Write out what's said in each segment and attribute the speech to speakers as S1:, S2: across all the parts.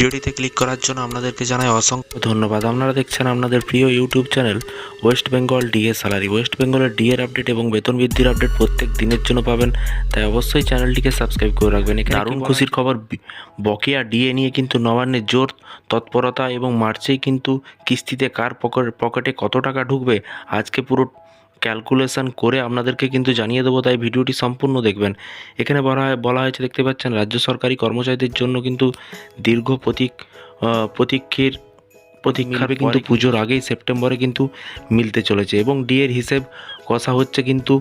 S1: ভিডিওটিতে ক্লিক করার জন্য আপনাদেরকে জানাই অসংখ্য ধন্যবাদ। আপনারা দেখছেন আপনাদের প্রিয় YouTube channel West Bengal DA salary. West বেঙ্গলের ডিএর আপডেট এবং বেতন বৃদ্ধির আপডেট প্রত্যেক দিনের জন্য পাবেন, তাই অবশ্যই চ্যানেলটিকে সাবস্ক্রাইব করে রাখবেন। এখানে দারুণ খুশির খবর, বকেয়া ডিএ নিয়ে কিন্তু নবান্নের জোর তৎপরতা এবং মার্চেই কিন্তু কিস্তিতে কার পকেটে কত টাকা ঢুকবে আজকে পুরো ক্যালকুলেশন করে আপনাদেরকে কিন্তু জানিয়ে দেবো, তাই ভিডিওটি সম্পূর্ণ দেখবেন। এখানে বলা হয়েছে, দেখতে পাচ্ছেন, রাজ্য সরকারি কর্মচারীদের জন্য কিন্তু দীর্ঘ প্রতীক্ষার কিন্তু পুজোর আগেই সেপ্টেম্বরে কিন্তু মিলতে চলেছে এবং ডিএর হিসেব কষা হচ্ছে কিন্তু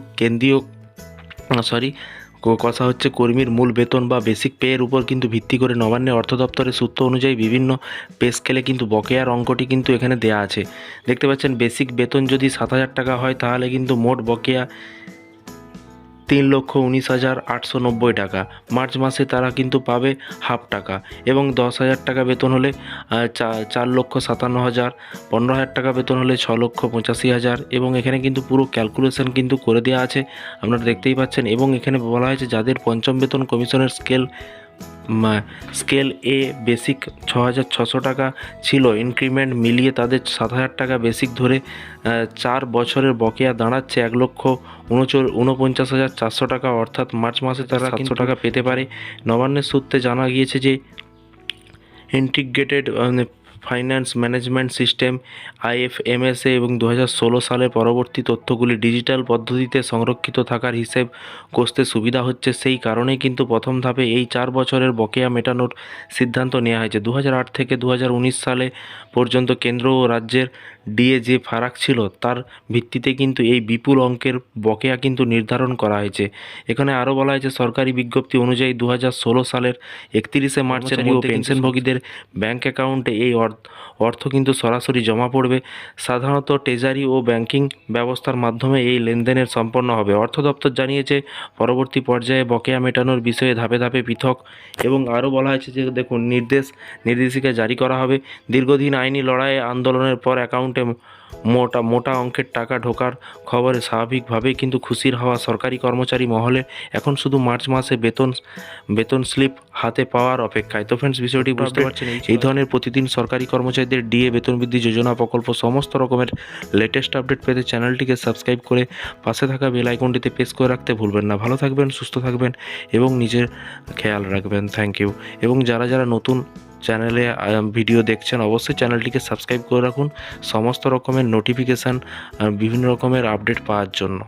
S1: কষা হচ্ছে কর্মীর মূল বেতন বা বেসিক পে এর উপর কিন্তু ভিত্তি করে। নবান্নের অর্থ দপ্তরের সূত্র অনুযায়ী বিভিন্ন পে স্কেলে কিন্তু বকেয়ার অঙ্কটি কিন্তু এখানে দেয়া আছে। দেখতে পাচ্ছেন, বেসিক বেতন যদি 7,000 টাকা হয় তাহলে কিন্তু মোট বকেয়া 3,19,890 টাকা। মার্চ মাসে তারা কিন্তু পাবে হাফ টাকা এবং 10,000 টাকা বেতন হলে 4,57,000, 15,000 টাকা বেতন হলে 6,85,000 এবং এখানে কিন্তু পুরো ক্যালকুলেশন কিন্তু করে দেওয়া আছে, আপনারা দেখতেই পাচ্ছেন। এবং এখানে বলা হয়েছে যাদের পঞ্চম বেতন কমিশনের স্কেল এ বেসিক 6,600 টাকা ছিল, ইনক্রিমেন্ট মিলিয়ে তাদের 7,000 টাকা বেসিক ধরে 4 বছরের বকেয়া দাঁড়াচ্ছে 1,49,400 টাকা, অর্থাৎ মার্চ মাসে তারা 700 টাকা পেতে পারে। নবান্নের সূত্রে জানা গিয়েছে যে integrated finance management system IFMSA এবং 2016 সালের পরবর্তী তথ্যগুলি ডিজিটাল পদ্ধতিতে সংরক্ষিত থাকার হিসেব কষতে সুবিধা হচ্ছে। সেই কারণেই কিন্তু প্রথম ধাপে এই 4 বছরের বকেয়া মেটানোর সিদ্ধান্ত নেওয়া হয়েছে। 2008 থেকে 2019 সালে পর্যন্ত কেন্দ্র ও রাজ্যের ডিএ যে ফারাক ছিল তার ভিত্তিতে কিন্তু এই বিপুল অঙ্কের বকেয়া কিন্তু নির্ধারণ করা হয়েছে। এখানে আরও বলা হয়েছে, সরকারি বিজ্ঞপ্তি অনুযায়ী 2016 সালের 31 মার্চের মধ্যে পেনশনভোগীদের ব্যাংক অ্যাকাউন্টে এই অর্থ কিন্তু সরাসরি জমা পড়বে। সাধারণত ট্রেজারি ও ব্যাংকিং ব্যবস্থার মাধ্যমে এই লেনদেনের সম্পন্ন হবে। অর্থ দপ্তর জানিয়েছে পরবর্তী পর্যায়ে বকেয়া মেটানোর বিষয়ে ধাপে ধাপে পৃথক এবং আরও বলা হয়েছে যে দেখুন নির্দেশিকা জারি করা হবে। দীর্ঘদিন আইনি লড়াই আন্দোলনের পর অ্যাকাউন্টে মোটা অঙ্কের টাকা ঢোকার খবরে স্বাভাবিকভাবেই কিন্তু খুশির হওয়া সরকারি কর্মচারী মহলে। এখন শুধু মার্চ মাসে বেতন স্লিপ হাতে পাওয়ার অপেক্ষায়। তো ফ্রেন্ডস, বিষয়টি বুঝতে পারছেন, এই ধরনের প্রতিদিন সরকারি কর্মচারীদের ডিএ বেতন বৃদ্ধি যোজনা প্রকল্প সমস্ত রকমের লেটেস্ট আপডেট পেতে চ্যানেলটিকে সাবস্ক্রাইব করে পাশে থাকা বেল আইকনটিতে প্রেস করে রাখতে ভুলবেন না। ভালো থাকবেন, সুস্থ থাকবেন এবং নিজের খেয়াল রাখবেন। Thank you. এবং যারা নতুন চ্যানেলে ভিডিও দেখছেন অবশ্যই চ্যানেলটিকে সাবস্ক্রাইব করে রাখুন সমস্ত রকমের নোটিফিকেশান, বিভিন্ন রকমের আপডেট পাওয়ার জন্য।